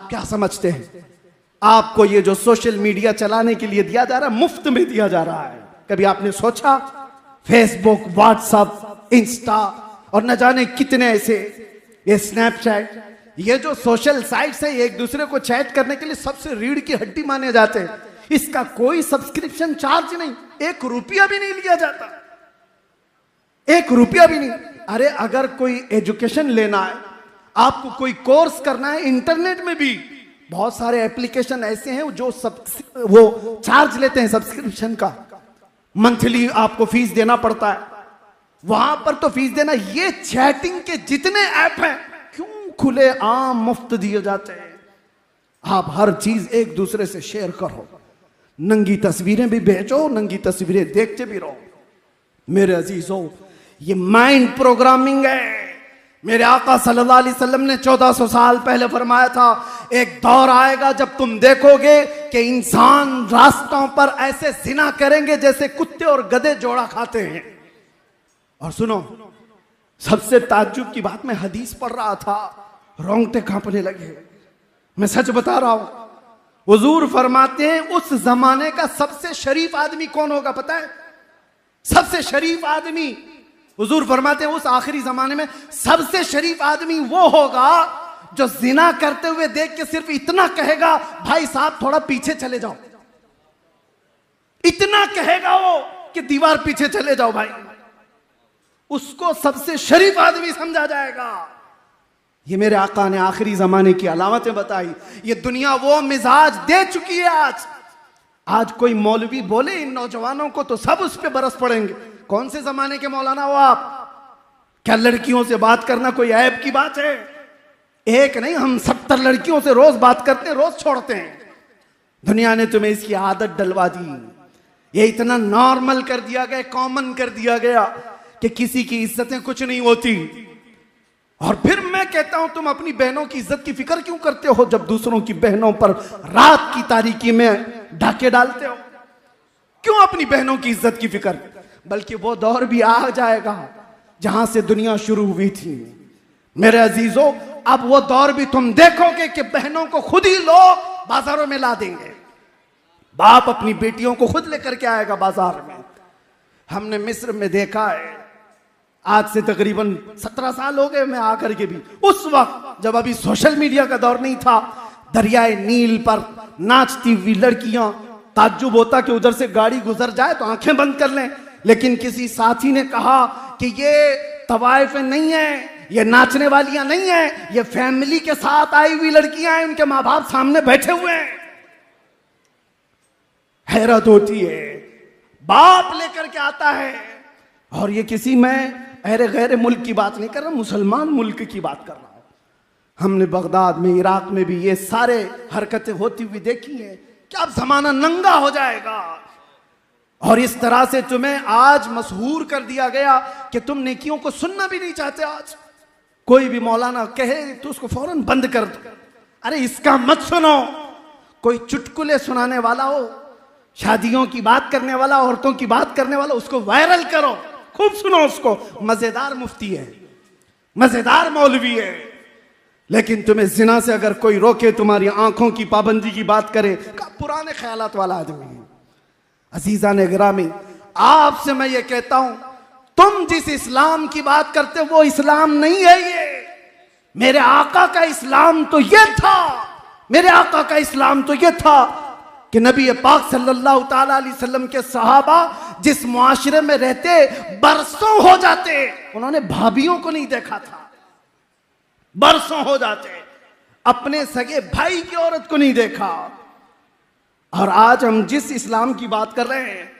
क्या समझते हैं? आपको ये जो सोशल मीडिया चलाने के लिए दिया जा रहा है, मुफ्त में दिया जा रहा है। कभी आपने सोचा फेसबुक, व्हाट्सएप, इंस्टा और न जाने कितने ऐसे, ये स्नैपचैट, ये जो सोशल साइट्स है, एक दूसरे को चैट करने के लिए सबसे रीढ़ की हड्डी माने जाते हैं। इसका कोई सब्सक्रिप्शन चार्ज नहीं, 1 रुपया भी नहीं लिया जाता, 1 रुपया भी नहीं। अरे अगर कोई एजुकेशन लेना है, आपको कोई कोर्स करना है, इंटरनेट में भी बहुत सारे एप्लीकेशन ऐसे हैं जो वो चार्ज लेते हैं सब्सक्रिप्शन का, मंथली आपको फीस देना पड़ता है। वहां पर तो फीस देना, ये चैटिंग के जितने ऐप हैं क्यों खुले आम मुफ्त दिए जाते हैं? आप हर चीज एक दूसरे से शेयर करो, नंगी तस्वीरें भी भेजो, नंगी तस्वीरें देखते भी रहो। मेरे अजीजों, ये माइंड प्रोग्रामिंग है। मेरे आका सल्लल्लाहु अलैहि वसल्लम ने 1400 साल पहले फरमाया था, एक दौर आएगा जब तुम देखोगे कि इंसान रास्तों पर ऐसे जिना करेंगे जैसे कुत्ते और गधे जोड़ा खाते हैं। और सुनो, सबसे ताज्जुब की बात, मैं हदीस पढ़ रहा था, रोंगटे कांपने लगे। मैं सच बता रहा हूं, हुजूर फरमाते हैं उस जमाने का सबसे शरीफ आदमी कौन होगा पता है? सबसे शरीफ आदमी, हुजूर फरमाते हैं उस आखिरी जमाने में सबसे शरीफ आदमी वो होगा जो जिना करते हुए देख के सिर्फ इतना कहेगा, भाई साहब थोड़ा पीछे चले जाओ। इतना कहेगा वो कि दीवार पीछे चले जाओ भाई, उसको सबसे शरीफ आदमी समझा जाएगा। ये मेरे आका ने आखिरी जमाने की अलामतें बताई। ये दुनिया वो मिजाज दे चुकी है। आज कोई मौलवी बोले इन नौजवानों को तो सब उस पे बरस पड़ेंगे। कौन से जमाने के मौलाना हो आप? क्या लड़कियों से बात करना कोई ऐब की बात है? एक नहीं, हम 70 लड़कियों से रोज बात करते हैं, रोज छोड़ते हैं। दुनिया ने तुम्हें इसकी आदत डलवा दी। ये इतना नॉर्मल कर दिया गया, कॉमन कर दिया गया कि किसी की इज्जतें कुछ नहीं होती। और फिर मैं कहता हूं, तुम अपनी बहनों की इज्जत की फिक्र क्यों करते हो जब दूसरों की बहनों पर रात की तारीकी में डाके डालते हो? क्यों अपनी बहनों की इज्जत की फिक्र? बल्कि वो दौर भी आ जाएगा जहां से दुनिया शुरू हुई थी। मेरे अजीजों, अब वो दौर भी तुम देखोगे कि बहनों को खुद ही लोग बाजारों में ला देंगे। बाप अपनी बेटियों को खुद लेकर के आएगा बाजार में। हमने मिस्र में देखा है, आज से तकरीबन 17 साल हो गए मैं आकर के भी, उस वक्त जब अभी सोशल मीडिया का दौर नहीं था, दरियाए नील पर नाचती हुई लड़कियां, ताज्जुब होता कि उधर से गाड़ी गुजर जाए तो आंखें बंद कर लें। लेकिन किसी साथी ने कहा कि ये तवाइफ नहीं है, ये नाचने वालियां नहीं है, ये फैमिली के साथ आई हुई लड़कियां हैं, उनके माँ बाप सामने बैठे हुए हैं। हैरत होती है, बाप लेकर के आता है। और ये किसी, मैं अरे गैर मुल्क की बात नहीं कर रहा, मुसलमान मुल्क की बात कर रहा हूं। हमने बगदाद में, इराक में भी ये सारे हरकतें होती हुई देखी है। क्या अब जमाना नंगा हो जाएगा? और इस तरह से तुम्हें आज मशहूर कर दिया गया कि तुम नेकियों को सुनना भी नहीं चाहते। आज कोई भी मौलाना कहे तो उसको फौरन बंद कर दो। अरे इसका मत सुनो। कोई चुटकुले सुनाने वाला हो, शादियों की बात करने वाला, औरतों की बात करने वाला, उसको वायरल करो, खूब सुनो उसको। मजेदार मुफ्ती है, मजेदार मौलवी है। लेकिन तुम्हें जिना से अगर कोई रोके, तुम्हारी आंखों की पाबंदी की बात करे, पुराने ख्यालात वाला आदमी है। अजीजा ने गिरामी, आपसे मैं ये कहता हूं, तुम जिस इस्लाम की बात करते हो वो इस्लाम नहीं है। ये मेरे आका का इस्लाम तो ये था, मेरे आका का इस्लाम तो ये था कि नबी पाक सल्लल्लाहु ताला अलैहि वसल्लम के सहाबा जिस मुआशरे में रहते, बरसों हो जाते, उन्होंने भाभियों को नहीं देखा था। बरसों हो जाते, अपने सगे भाई की औरत को नहीं देखा। और आज हम जिस इस्लाम की बात कर रहे हैं,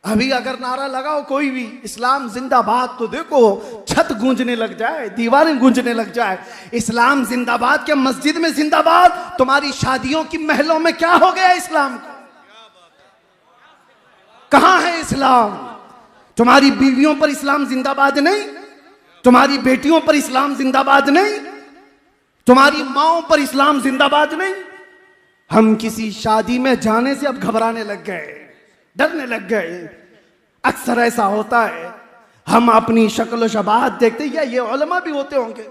अभी अगर नारा लगाओ कोई भी, इस्लाम जिंदाबाद, तो देखो छत गूंजने लग जाए, दीवारें गूंजने लग जाए। इस्लाम जिंदाबाद के मस्जिद में जिंदाबाद, तुम्हारी शादियों की महलों में क्या हो गया इस्लाम को? कहां है इस्लाम? तुम्हारी बीवियों पर इस्लाम जिंदाबाद नहीं, तुम्हारी बेटियों पर इस्लाम जिंदाबाद नहीं, तुम्हारी माओं पर इस्लाम जिंदाबाद नहीं। हम किसी शादी में जाने से अब घबराने लग गए, डरने लग गए। अक्सर ऐसा होता है, हम अपनी शक्ल शबाहत देखते, या ये उलमा भी होते होंगे,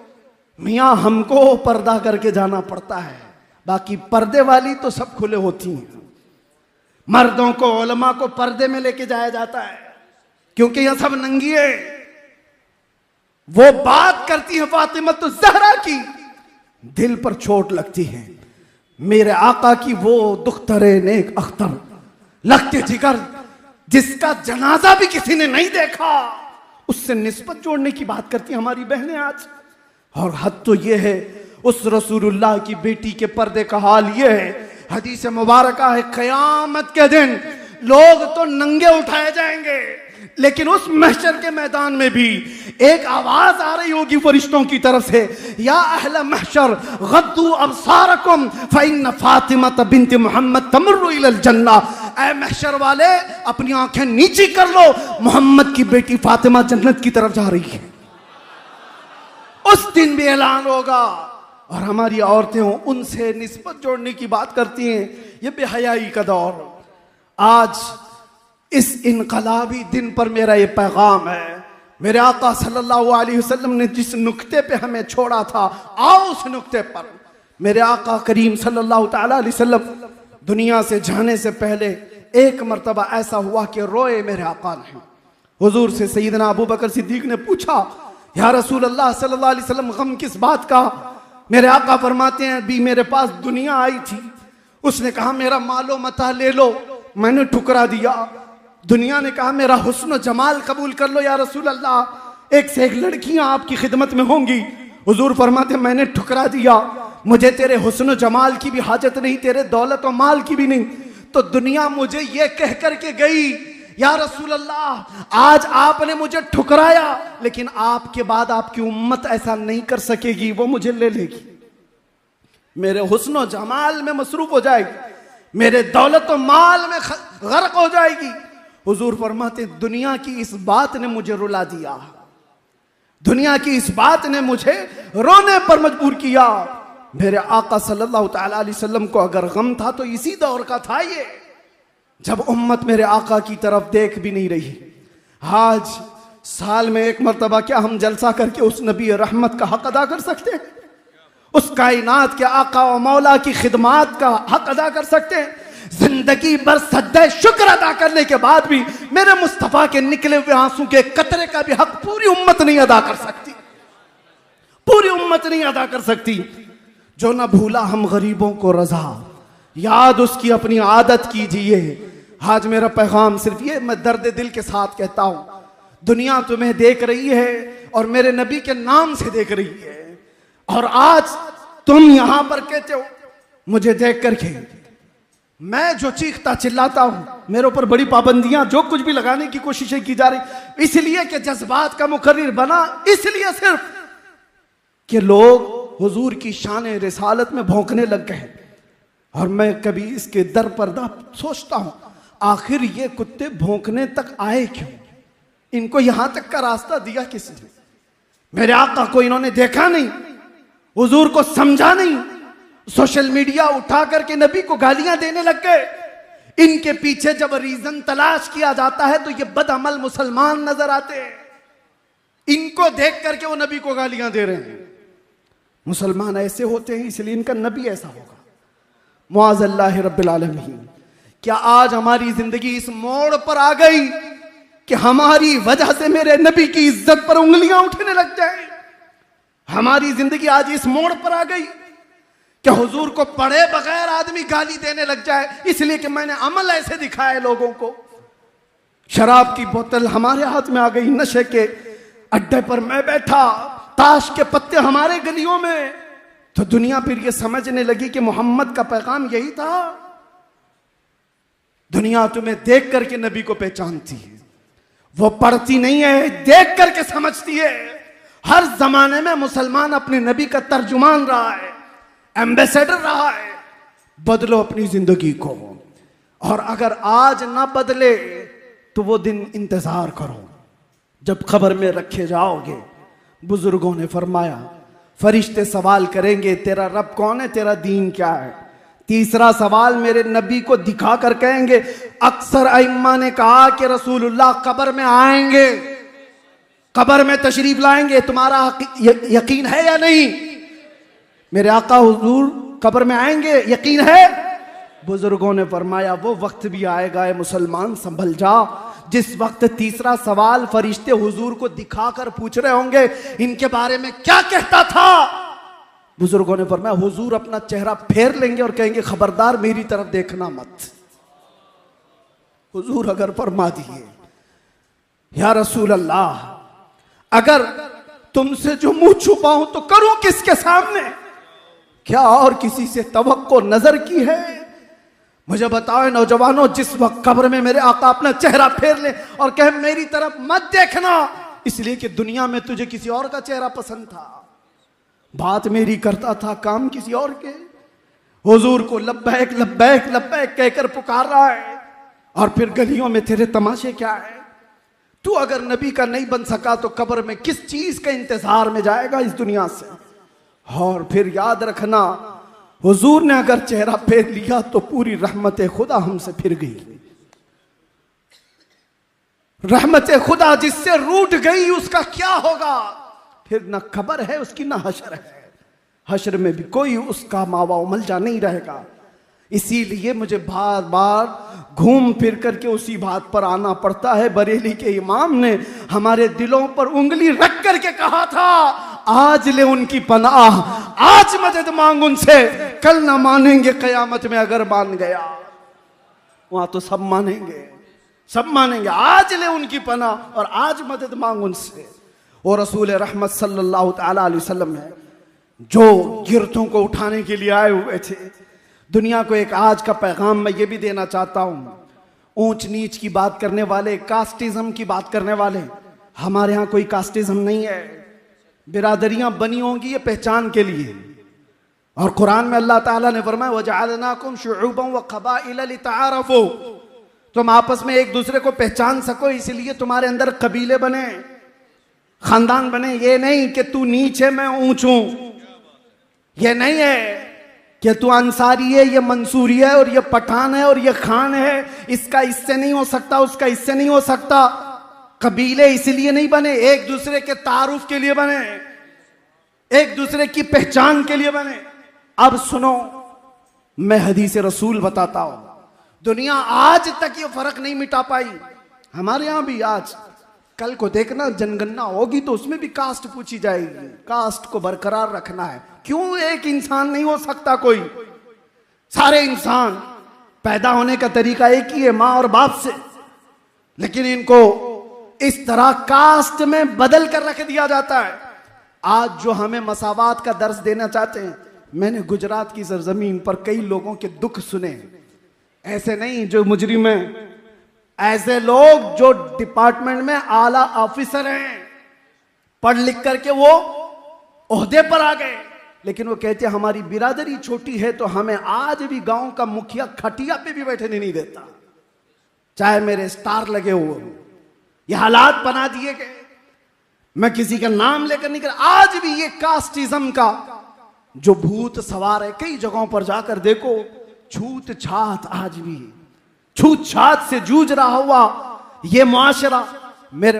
मियाँ हमको पर्दा करके जाना पड़ता है, बाकी पर्दे वाली तो सब खुले होती हैं। मर्दों को, उलमा को पर्दे में लेके जाया जाता है क्योंकि यह सब नंगी है। वो बात करती है फातिमा तो ज़हरा की, दिल पर चोट लगती है। मेरे आका की वो दुख्तरे नेक अख्तर लगते जिगर, जिसका जनाजा भी किसी ने नहीं देखा, उससे निस्बत जोड़ने की बात करती हैं हमारी बहनें आज। और हद तो ये है, उस रसूलुल्लाह की बेटी के पर्दे का हाल ये है, हदीस मुबारक है, क़यामत के दिन लोग तो नंगे उठाए जाएंगे, लेकिन उस महशर के मैदान में भी एक आवाज आ रही होगी फरिश्तों की तरफ से, या अहले महशर गद्दू अबसारकुम फइन्न फातिमा बिन्त मुहम्मद तमर्रु इलल जन्ना। ऐ महशर वाले, अपनी आंखें नीची कर लो, मोहम्मद की बेटी फातिमा जन्नत की तरफ जा रही है। उस दिन भी ऐलान होगा। और हमारी औरतें हों, उनसे निस्बत जोड़ने की बात करती हैं। ये बेहयाई का दौर। आज इस इनकलाबी दिन पर मेरा ये पैगाम है, मेरे आका सल्लल्लाहु अलैहि वसल्लम ने जिस नुक्ते पे हमें छोड़ा था, आओ उस नुक्ते पर। मेरे आका करीम सल्लल्लाहु अलैहि वसल्लम दुनिया से जाने से पहले एक मर्तबा ऐसा हुआ कि रोए मेरे आका ने। हुजूर से सैयदना अबू बकर सिद्दीक ने पूछा, या रसूल अल्लाह सल्लल्लाहु अलैहि वसल्लम, गम किस बात का? मेरे आका फरमाते हैं, अभी मेरे पास दुनिया आई थी, उसने कहा मेरा मालो मता ले लो, मैंने ठुकरा दिया। दुनिया ने कहा मेरा हुस्न जमाल कबूल कर लो या रसूल अल्लाह, एक से एक लड़कियां आपकी खिदमत में होंगी। हुजूर फरमाते मैंने ठुकरा दिया, मुझे तेरे हुस्न जमाल की भी हाजत नहीं, तेरे दौलत और माल की भी नहीं। तो दुनिया मुझे ये कह करके गई, या रसूल अल्लाह, आज आपने मुझे ठुकराया, लेकिन आपके बाद आपकी उम्मत ऐसा नहीं कर सकेगी, वो मुझे ले लेगी, मेरे हुस्न और जमाल में मसरूफ हो जाएगी, मेरे दौलत और माल में गर्क हो जाएगी। हुजूर फरमाते दुनिया की इस बात ने मुझे रुला दिया, दुनिया की इस बात ने मुझे रोने पर मजबूर किया। मेरे आका सल्लल्लाहु अलैहि वसल्लम को अगर गम था तो इसी दौर का था ये, जब उम्मत मेरे आका की तरफ देख भी नहीं रही। आज साल में एक मर्तबा क्या हम जलसा करके उस नबी रहमत का हक अदा कर सकते हैं? उस कायनात के आका और मौला की खिदमात का हक अदा कर सकते हैं? जिंदगी भर सज्जे शुक्र अदा करने के बाद भी मेरे मुस्तफा के निकले हुए आंसू के कतरे का भी हक पूरी उम्मत नहीं अदा कर सकती, पूरी उम्मत नहीं अदा कर सकती। जो न भूला हम गरीबों को रजा, याद उसकी अपनी आदत कीजिए। आज मेरा पैगाम सिर्फ ये, मैं दर्द दिल के साथ कहता हूं, दुनिया तुम्हें देख रही है और मेरे नबी के नाम से देख रही है, और आज तुम यहां पर कहते हो मुझे देख करके मैं जो चीखता चिल्लाता हूं, मेरे ऊपर बड़ी पाबंदियां जो कुछ भी लगाने की कोशिशें की जा रही, इसलिए कि जज्बात का मुकर्रिर बना, इसलिए सिर्फ कि लोग हुजूर की शान रिसालत में भौंकने लग गए। और मैं कभी इसके दर पर्दा सोचता हूं, आखिर ये कुत्ते भौंकने तक आए क्यों? इनको यहां तक का रास्ता दिया किसने? मेरे आका को इन्होंने देखा नहीं, हुजूर को समझा नहीं, सोशल मीडिया उठा करके नबी को गालियां देने लग गए। इनके पीछे जब रीजन तलाश किया जाता है तो ये बदअमल मुसलमान नजर आते हैं, इनको देख करके वो नबी को गालियां दे रहे हैं। मुसलमान ऐसे होते हैं इसलिए इनका नबी ऐसा होगा। मुआज़ल्लाहि रब्बिल आलमीन, क्या आज हमारी जिंदगी इस मोड़ पर आ गई कि हमारी वजह से मेरे नबी की इज्जत पर उंगलियां उठने लग जाए? हमारी जिंदगी आज इस मोड़ पर आ गई कि हुजूर को पढ़े बगैर आदमी गाली देने लग जाए, इसलिए कि मैंने अमल ऐसे दिखाए लोगों को। शराब की बोतल हमारे हाथ में आ गई, नशे के अड्डे पर मैं बैठा, ताश के पत्ते हमारे गलियों में, तो दुनिया फिर ये समझने लगी कि मोहम्मद का पैगाम यही था। दुनिया तुम्हें देख करके नबी को पहचानती है, वो पढ़ती नहीं है, देख करके समझती है। हर जमाने में मुसलमान अपने नबी का तर्जुमान रहा है, एम्बेसडर रहा है। बदलो अपनी जिंदगी को, और अगर आज ना बदले तो वो दिन इंतजार करो जब खबर में रखे जाओगे। बुजुर्गों ने फरमाया, फरिश्ते सवाल करेंगे तेरा रब कौन है, तेरा दीन क्या है। तीसरा सवाल मेरे नबी को दिखा कर कहेंगे। अक्सर अइम्मा ने कहा कि रसूलुल्लाह कब्र में आएंगे, कब्र में तशरीफ लाएंगे, तुम्हारा यकीन है या नहीं? मेरे आका हुजूर कब्र में आएंगे, यकीन है? बुजुर्गों ने फरमाया वो वक्त भी आएगा ए मुसलमान, संभल जा, जिस वक्त तीसरा सवाल फरिश्ते हुजूर को दिखाकर पूछ रहे होंगे इनके बारे में क्या कहता था। बुजुर्गों ने फरमाया हुजूर अपना चेहरा फेर लेंगे और कहेंगे खबरदार मेरी तरफ देखना मत। हुजूर अगर फरमा दिए या रसूल अल्लाह, अगर तुमसे जो मुंह छुपाऊं तो करूं किसके सामने? क्या और किसी से तवक्को नजर की है? मुझे बताओ नौजवानों, जिस वक्त कब्र में मेरे आका अपना चेहरा फेर ले और कहे मेरी तरफ मत देखना, इसलिए कि दुनिया में तुझे किसी और का चेहरा पसंद था, बात मेरी करता था, काम किसी और के। हुजूर को लब्बैक लब्बैक लब्बैक कहकर पुकार रहा है और फिर गलियों में तेरे तमाशे क्या है? तू अगर नबी का नहीं बन सका तो कब्र में किस चीज के इंतजार में जाएगा इस दुनिया से? और फिर याद रखना, हुजूर ने अगर चेहरा फेर लिया तो पूरी रहमत खुदा हमसे फिर गई। रहमत खुदा जिससे रूठ गई उसका क्या होगा? फिर न खबर है उसकी, न हशर है। हशर में भी कोई उसका मावा उमलजा नहीं रहेगा। इसीलिए मुझे बार बार घूम फिर करके उसी बात पर आना पड़ता है। बरेली के इमाम ने हमारे दिलों पर उंगली रख करके कहा था, आज ले उनकी पनाह, आज मदद मांग उनसे, कल ना मानेंगे कयामत में अगर मान गया। वहां तो सब मानेंगे, सब मानेंगे। आज ले उनकी पनाह और आज मदद मांग उनसे। और रसूल रहमत सल्लल्लाहु तआला अलैहि वसल्लम है जो गिरतों को उठाने के लिए आए हुए थे। दुनिया को एक आज का पैगाम मैं ये भी देना चाहता हूं, ऊंच नीच की बात करने वाले, कास्टिज्म की बात करने वाले, हमारे यहां कोई कास्टिज्म नहीं है। बिरादरियां बनी होंगी ये पहचान के लिए, और कुरान में अल्लाह ताला ने फरमाया वजअलनाकुम शुऊबन व क़बाइल लितआरफू, तुम आपस में एक दूसरे को पहचान सको, इसलिए तुम्हारे अंदर कबीले बने, खानदान बने। ये नहीं कि तू नीच है मैं ऊंच हूं, ये नहीं है कि तू अंसारी है ये मंसूरी है और ये पठान है और ये खान है, इसका इससे नहीं हो सकता, उसका इससे नहीं हो सकता। कबीले इसलिए नहीं बने, एक दूसरे के तारुफ के लिए बने, एक दूसरे की पहचान के लिए बने। अब सुनो, मैं हदीस रसूल बताता हूं, दुनिया आज तक ये फर्क नहीं मिटा पाई। हमारे यहां भी आज कल को देखना जनगणना होगी तो उसमें भी कास्ट पूछी जाएगी, कास्ट को बरकरार रखना है। क्यों एक इंसान नहीं हो सकता कोई? सारे इंसान पैदा होने का तरीका एक ही है, मां और बाप से, लेकिन इनको इस तरह कास्ट में बदल कर रख दिया जाता है। आज जो हमें मसावात का दर्स देना चाहते हैं, मैंने गुजरात की सरजमीन पर कई लोगों के दुख सुने, ऐसे नहीं जो मुजरिम हैं, ऐसे लोग जो डिपार्टमेंट में आला ऑफिसर हैं, पढ़ लिख करके वो ओहदे पर आ गए, लेकिन वो कहते हैं हमारी बिरादरी छोटी है तो हमें आज भी गांव का मुखिया खटिया पे भी बैठने नहीं देता, चाहे मेरे स्टार लगे हुए। ये हालात बना दिए गए। मैं किसी का नाम लेकर नहीं कर, आज भी ये कास्टिज्म का जो भूत सवार है, कई जगहों पर जाकर देखो, छूत छात, आज भी छूत छात से जूझ रहा हुआ ये मुआशरा। मेरे